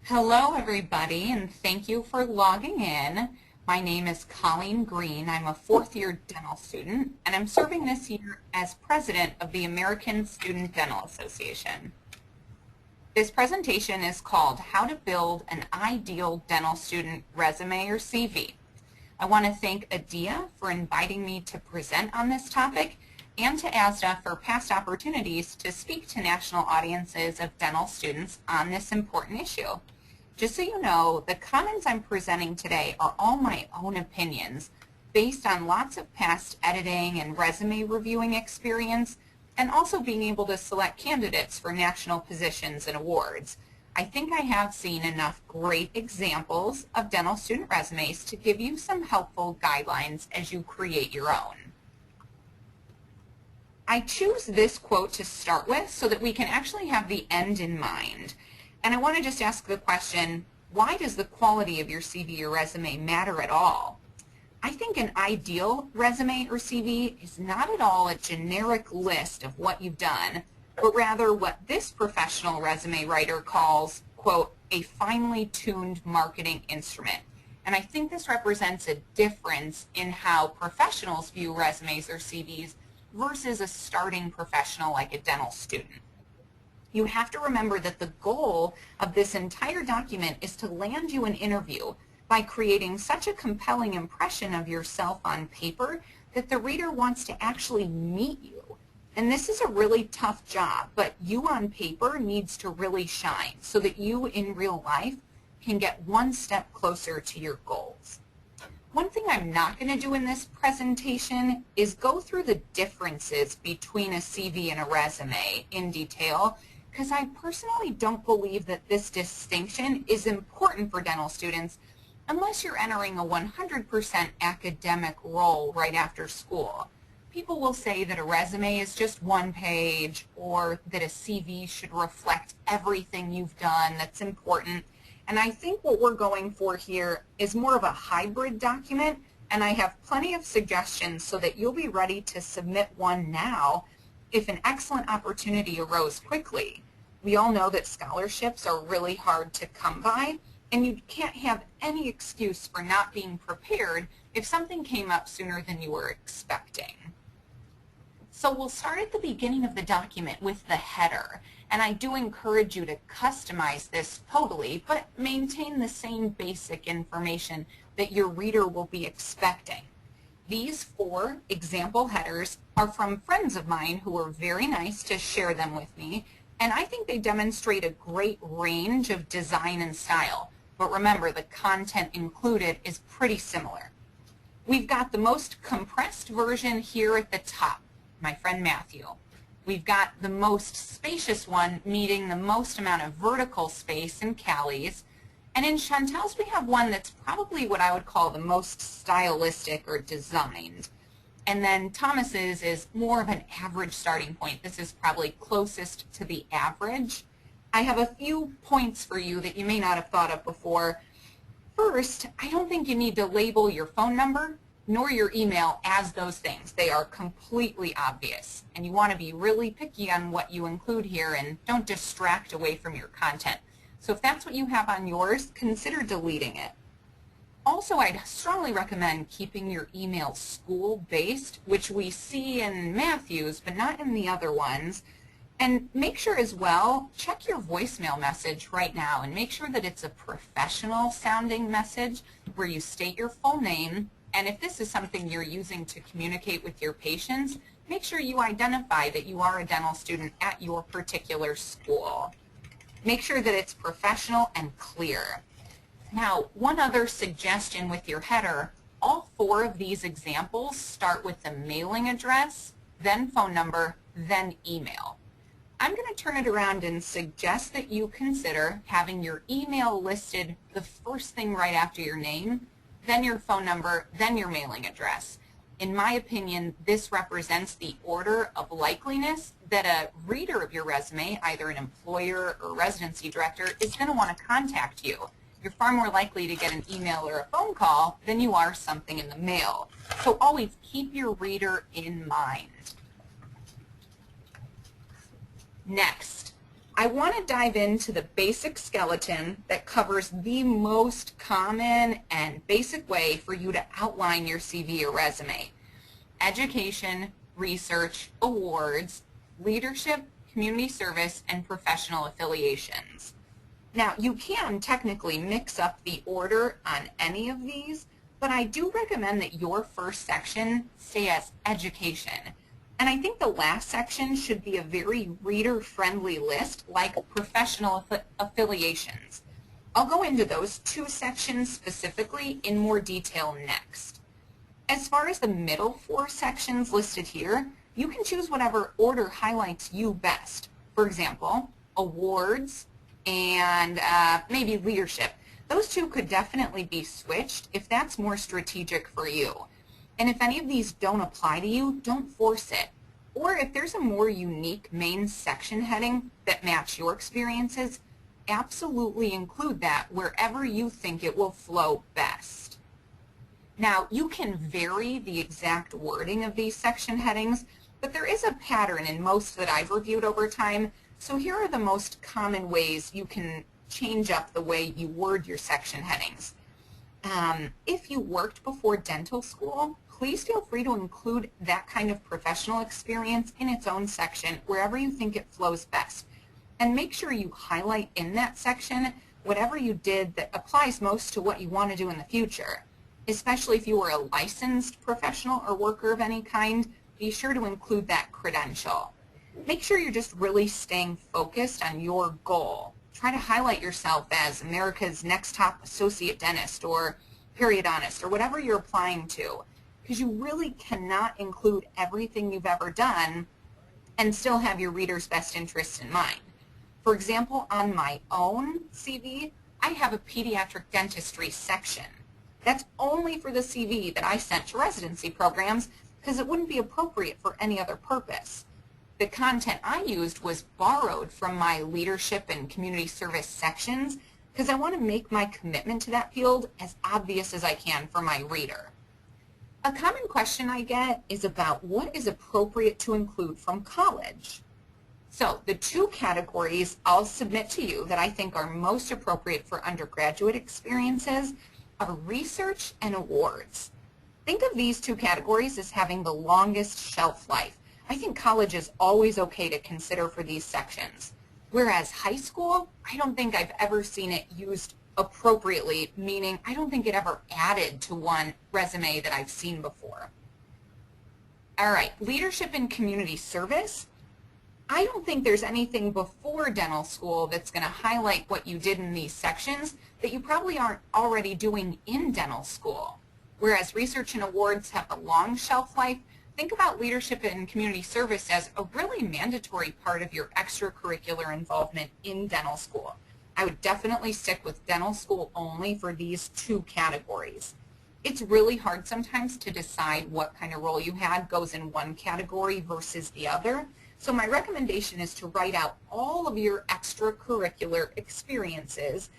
Hello everybody, and thank you for logging in. My name is Colleen Green. I'm a fourth-year dental student, and I'm serving this year as president of the American Student Dental Association. This presentation is called How to Build an Ideal Dental Student Resume or CV. I want to thank Adia for inviting me to present on this topic, and to ASDA for past opportunities to speak to national audiences of dental students on this important issue. Just so you know, the comments I'm presenting today are all my own opinions based on lots of past editing and resume reviewing experience, and also being able to select candidates for national positions and awards. I think I have seen enough great examples of dental student resumes to give you some helpful guidelines as you create your own. I choose this quote to start with so that we can actually have the end in mind. And I want to just ask the question, why does the quality of your CV or resume matter at all? I think an ideal resume or CV is not at all a generic list of what you've done, but rather what this professional resume writer calls, quote, a finely tuned marketing instrument. And I think this represents a difference in how professionals view resumes or CVs versus a starting professional like a dental student. You have to remember that the goal of this entire document is to land you an interview by creating such a compelling impression of yourself on paper that the reader wants to actually meet you. And this is a really tough job, but you on paper needs to really shine so that you in real life can get one step closer to your goals. One thing I'm not going to do in this presentation is go through the differences between a CV and a resume in detail, because I personally don't believe that this distinction is important for dental students unless you're entering a 100% academic role right after school. People will say that a resume is just one page, or that a CV should reflect everything you've done that's important. And I think what we're going for here is more of a hybrid document, and I have plenty of suggestions so that you'll be ready to submit one now if an excellent opportunity arose quickly. We all know that scholarships are really hard to come by, and you can't have any excuse for not being prepared if something came up sooner than you were expecting. So we'll start at the beginning of the document with the header, and I do encourage you to customize this totally, but maintain the same basic information that your reader will be expecting. These 4 example headers are from friends of mine who were very nice to share them with me, and I think they demonstrate a great range of design and style. But remember, the content included is pretty similar. We've got the most compressed version here at the top, my friend Matthew. We've got the most spacious one meeting the most amount of vertical space in Callie's. And in Chantel's we have one that's probably what I would call the most stylistic or designed. And then Thomas's is more of an average starting point. This is probably closest to the average. I have a few points for you that you may not have thought of before. First, I don't think you need to label your phone number nor your email as those things. They are completely obvious, and you want to be really picky on what you include here and don't distract away from your content. So if that's what you have on yours, consider deleting it. Also, I'd strongly recommend keeping your email school-based, which we see in Matthew's, but not in the other ones. And make sure as well, check your voicemail message right now and make sure that it's a professional sounding message where you state your full name. And if this is something you're using to communicate with your patients, make sure you identify that you are a dental student at your particular school. Make sure that it's professional and clear. Now, one other suggestion with your header, all 4 of these examples start with the mailing address, then phone number, then email. I'm going to turn it around and suggest that you consider having your email listed the first thing right after your name, then your phone number, then your mailing address. In my opinion, this represents the order of likeliness that a reader of your resume, either an employer or residency director, is going to want to contact you. You're far more likely to get an email or a phone call than you are something in the mail. So always keep your reader in mind. Next, I want to dive into the basic skeleton that covers the most common and basic way for you to outline your CV or resume. Education, research, awards, leadership, community service, and professional affiliations. Now, you can technically mix up the order on any of these, but I do recommend that your first section stay as education. And I think the last section should be a very reader-friendly list, like professional affiliations. I'll go into those two sections specifically in more detail next. As far as the middle four sections listed here, you can choose whatever order highlights you best. For example, awards and maybe leadership. Those two could definitely be switched if that's more strategic for you. And if any of these don't apply to you, don't force it. Or if there's a more unique main section heading that match your experiences, absolutely include that wherever you think it will flow best. Now, you can vary the exact wording of these section headings, but there is a pattern in most that I've reviewed over time, so here are the most common ways you can change up the way you word your section headings. If you worked before dental school, please feel free to include that kind of professional experience in its own section wherever you think it flows best. And make sure you highlight in that section whatever you did that applies most to what you want to do in the future. Especially if you are a licensed professional or worker of any kind, be sure to include that credential. Make sure you're just really staying focused on your goal. Try to highlight yourself as America's next top associate dentist or periodontist or whatever you're applying to, because you really cannot include everything you've ever done and still have your reader's best interests in mind. For example, on my own CV, I have a pediatric dentistry section. That's only for the CV that I sent to residency programs because it wouldn't be appropriate for any other purpose. The content I used was borrowed from my leadership and community service sections because I want to make my commitment to that field as obvious as I can for my reader. A common question I get is about what is appropriate to include from college. So the two categories I'll submit to you that I think are most appropriate for undergraduate experiences are research and awards. Think of these two categories as having the longest shelf life. I think college is always okay to consider for these sections. Whereas high school, I don't think I've ever seen it used appropriately, meaning I don't think it ever added to one resume that I've seen before. All right, leadership and community service. I don't think there's anything before dental school that's going to highlight what you did in these sections that you probably aren't already doing in dental school. Whereas research and awards have a long shelf life, think about leadership and community service as a really mandatory part of your extracurricular involvement in dental school. I would definitely stick with dental school only for these two categories. It's really hard sometimes to decide what kind of role you had goes in one category versus the other. So my recommendation is to write out all of your extracurricular experiences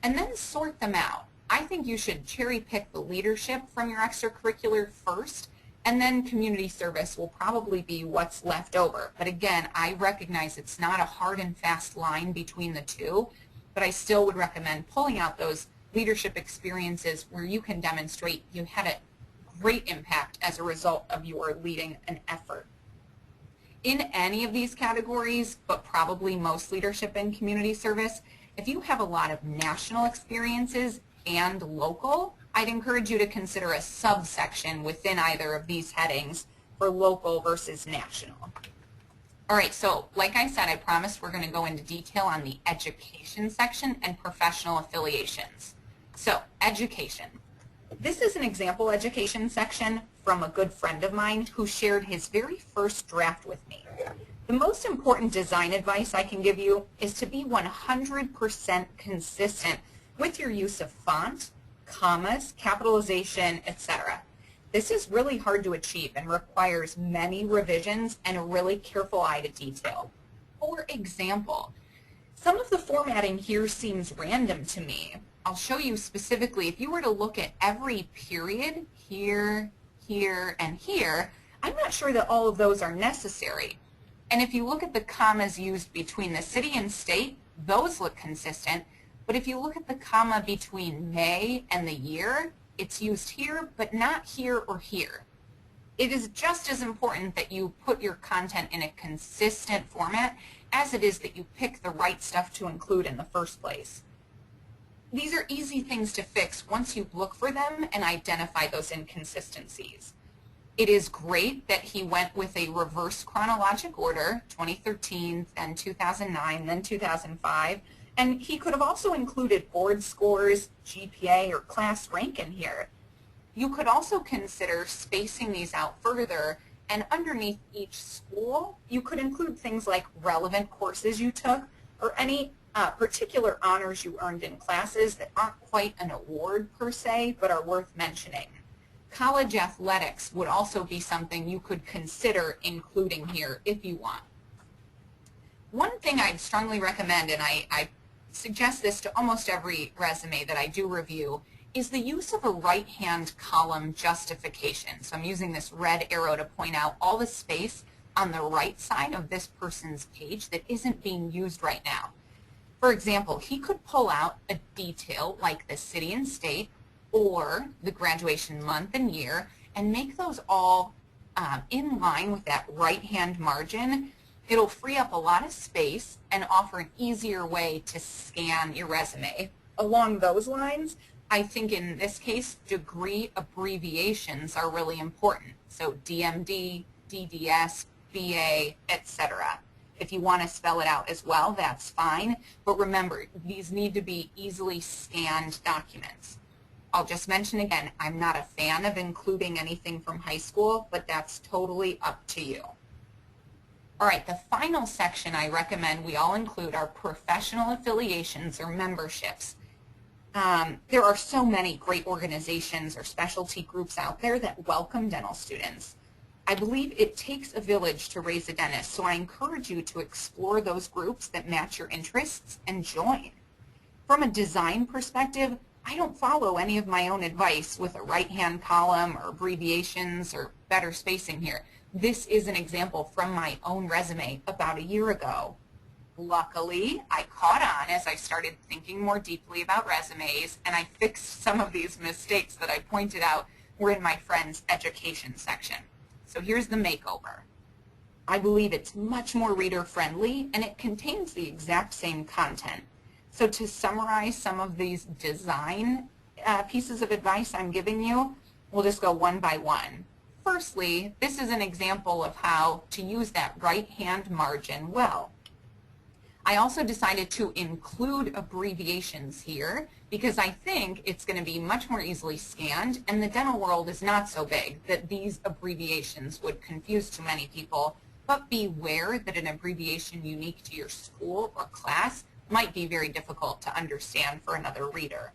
and then sort them out. I think you should cherry pick the leadership from your extracurricular first, and then community service will probably be what's left over. But again, I recognize it's not a hard and fast line between the two, but I still would recommend pulling out those leadership experiences where you can demonstrate you had a great impact as a result of your leading an effort. In any of these categories, but probably most leadership and community service, if you have a lot of national experiences and local, I'd encourage you to consider a subsection within either of these headings for local versus national. All right, so like I said, I promised we're going to go into detail on the education section and professional affiliations. So, education. This is an example education section from a good friend of mine who shared his very first draft with me. The most important design advice I can give you is to be 100% consistent with your use of font, commas, capitalization, etc. This is really hard to achieve and requires many revisions and a really careful eye to detail. For example, some of the formatting here seems random to me. I'll show you specifically. If you were to look at every period, here, here, and here, I'm not sure that all of those are necessary. And if you look at the commas used between the city and state, those look consistent. But if you look at the comma between May and the year, it's used here, but not here or here. It is just as important that you put your content in a consistent format as it is that you pick the right stuff to include in the first place. These are easy things to fix once you look for them and identify those inconsistencies. It is great that he went with a reverse chronologic order, 2013, then 2009, then 2005, and he could have also included board scores, GPA, or class rank in here. You could also consider spacing these out further, and underneath each school, you could include things like relevant courses you took or any particular honors you earned in classes that aren't quite an award per se, but are worth mentioning. College athletics would also be something you could consider including here if you want. One thing I'd strongly recommend, and I suggest this to almost every resume that I do review, is the use of a right-hand column justification. So I'm using this red arrow to point out all the space on the right side of this person's page that isn't being used right now. For example, he could pull out a detail like the city and state or the graduation month and year and make those all in line with that right-hand margin. It'll free up a lot of space and offer an easier way to scan your resume. Along those lines, I think in this case, degree abbreviations are really important. So DMD, DDS, BA, etc. If you want to spell it out as well, that's fine. But remember, these need to be easily scanned documents. I'll just mention again, I'm not a fan of including anything from high school, but that's totally up to you. All right, the final section I recommend we all include are professional affiliations or memberships. There are so many great organizations or specialty groups out there that welcome dental students. I believe it takes a village to raise a dentist, so I encourage you to explore those groups that match your interests and join. From a design perspective, I don't follow any of my own advice with a right-hand column or abbreviations or better spacing here. This is an example from my own resume about a year ago. Luckily, I caught on as I started thinking more deeply about resumes, and I fixed some of these mistakes that I pointed out were in my friend's education section. So here's the makeover. I believe it's much more reader-friendly, and it contains the exact same content. So to summarize some of these design pieces of advice I'm giving you, we'll just go one by one. Firstly, this is an example of how to use that right-hand margin well. I also decided to include abbreviations here because I think it's going to be much more easily scanned, and the dental world is not so big that these abbreviations would confuse too many people, but beware that an abbreviation unique to your school or class might be very difficult to understand for another reader.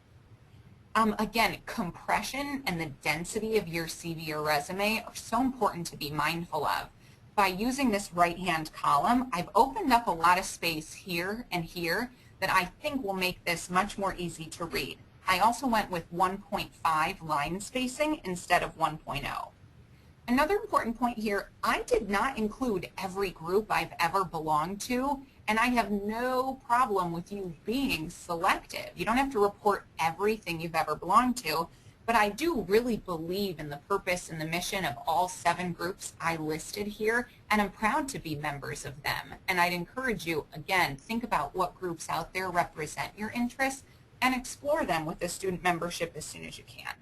Again, compression and the density of your CV or resume are so important to be mindful of. By using this right-hand column, I've opened up a lot of space here and here that I think will make this much more easy to read. I also went with 1.5 line spacing instead of 1.0. Another important point here, I did not include every group I've ever belonged to, and I have no problem with you being selective. You don't have to report everything you've ever belonged to, but I do really believe in the purpose and the mission of all 7 groups I listed here, and I'm proud to be members of them. And I'd encourage you, again, think about what groups out there represent your interests and explore them with a student membership as soon as you can.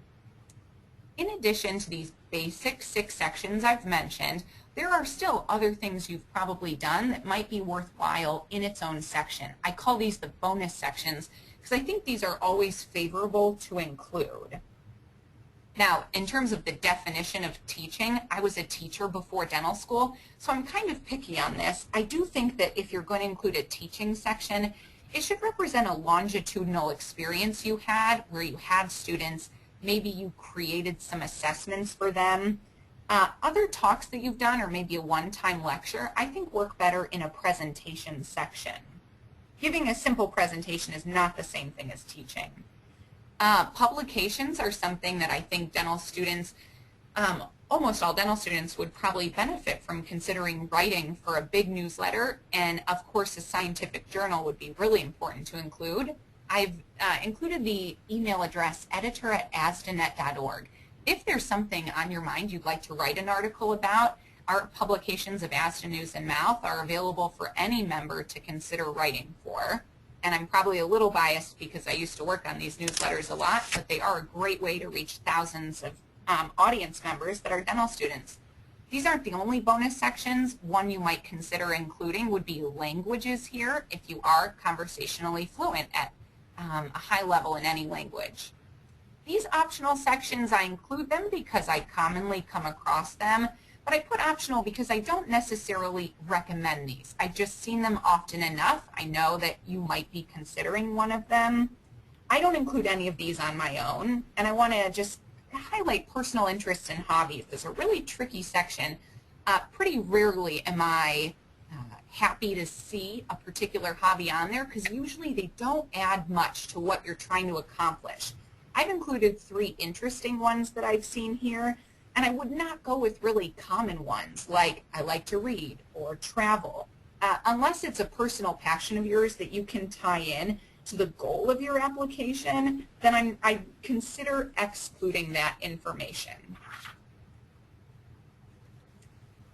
In addition to these basic 6 sections I've mentioned, there are still other things you've probably done that might be worthwhile in its own section. I call these the bonus sections because I think these are always favorable to include. Now, in terms of the definition of teaching, I was a teacher before dental school, so I'm kind of picky on this. I do think that if you're going to include a teaching section, it should represent a longitudinal experience you had where you had students, maybe you created some assessments for them. Other talks that you've done or maybe a one-time lecture, I think work better in a presentation section. Giving a simple presentation is not the same thing as teaching. Publications are something that I think dental students almost all dental students would probably benefit from considering writing for a big newsletter, and of course a scientific journal would be really important to include. I've included the email address editor@asdanet.org. If there's something on your mind you'd like to write an article about, our publications of ASDA News and Mouth are available for any member to consider writing for. And I'm probably a little biased because I used to work on these newsletters a lot, but they are a great way to reach thousands of audience members that are dental students. These aren't the only bonus sections. One you might consider including would be languages here if you are conversationally fluent at a high level in any language. These optional sections, I include them because I commonly come across them, but I put optional because I don't necessarily recommend these. I've just seen them often enough. I know that you might be considering one of them. I don't include any of these on my own, and I want to just highlight personal interests and hobbies. It's a really tricky section. Pretty rarely am I happy to see a particular hobby on there because usually they don't add much to what you're trying to accomplish. I've included 3 interesting ones that I've seen here, and I would not go with really common ones like I like to read or travel. Unless it's a personal passion of yours that you can tie in to the goal of your application, then I consider excluding that information.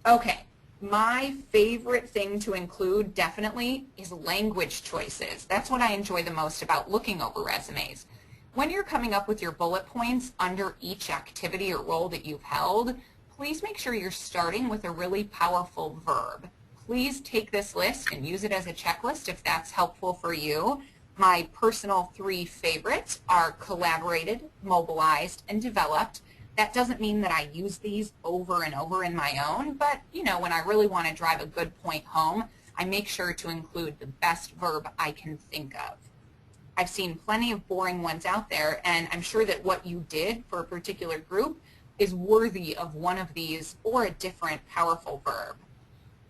Okay, my favorite thing to include definitely is language choices. That's what I enjoy the most about looking over resumes. When you're coming up with your bullet points under each activity or role that you've held, please make sure you're starting with a really powerful verb. Please take this list and use it as a checklist if that's helpful for you. My personal 3 favorites are collaborated, mobilized, and developed. That doesn't mean that I use these over and over in my own, but you know, when I really want to drive a good point home, I make sure to include the best verb I can think of. I've seen plenty of boring ones out there, and I'm sure that what you did for a particular group is worthy of one of these or a different powerful verb.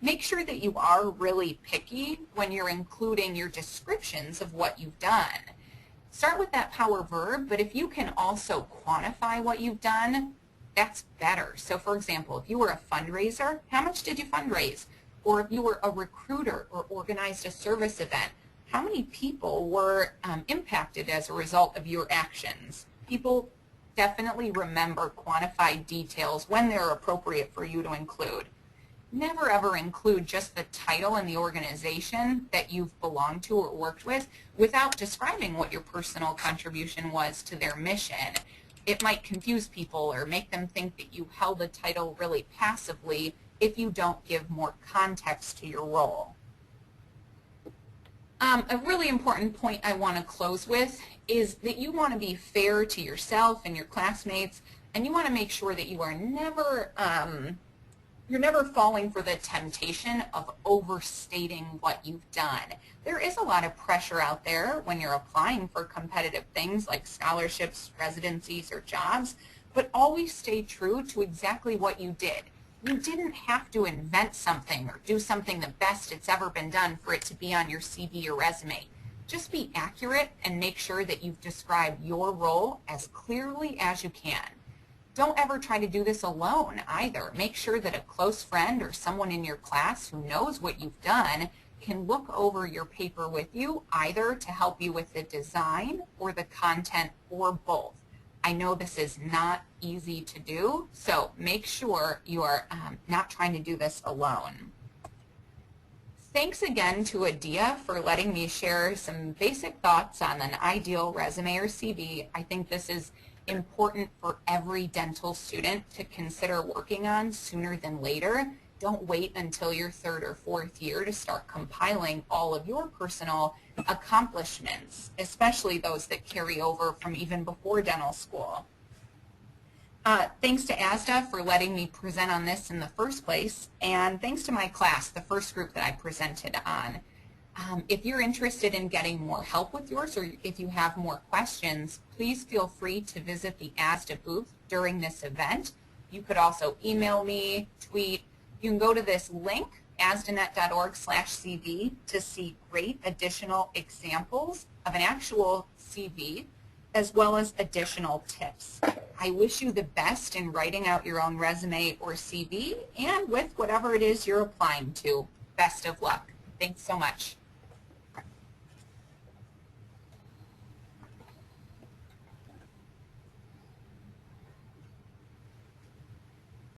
Make sure that you are really picky when you're including your descriptions of what you've done. Start with that power verb, but if you can also quantify what you've done, that's better. So for example, if you were a fundraiser, how much did you fundraise? Or if you were a recruiter or organized a service event, how many people were impacted as a result of your actions? People definitely remember quantified details when they're appropriate for you to include. Never ever include just the title and the organization that you've belonged to or worked with without describing what your personal contribution was to their mission. It might confuse people or make them think that you held the title really passively if you don't give more context to your role. A really important point I want to close with is that you want to be fair to yourself and your classmates, and you want to make sure that you are never you're never falling for the temptation of overstating what you've done. There is a lot of pressure out there when you're applying for competitive things like scholarships, residencies, or jobs, but always stay true to exactly what you did. You didn't have to invent something or do something the best it's ever been done for it to be on your CV or resume. Just be accurate and make sure that you've described your role as clearly as you can. Don't ever try to do this alone either. Make sure that a close friend or someone in your class who knows what you've done can look over your paper with you, either to help you with the design or the content or both. I know this is not easy to do, so make sure you are not trying to do this alone. Thanks again to Adia for letting me share some basic thoughts on an ideal resume or CV. I think this is important for every dental student to consider working on sooner than later. Don't wait until your 3rd or 4th year to start compiling all of your personal accomplishments, especially those that carry over from even before dental school. Thanks to ASDA for letting me present on this in the first place, and thanks to my class, the first group that I presented on. If you're interested in getting more help with yours, or if you have more questions, please feel free to visit the ASDA booth during this event. You could also email me, tweet. You can go to this link, asdanet.org/CV, to see great additional examples of an actual CV, as well as additional tips. I wish you the best in writing out your own resume or CV and with whatever it is you're applying to. Best of luck. Thanks so much.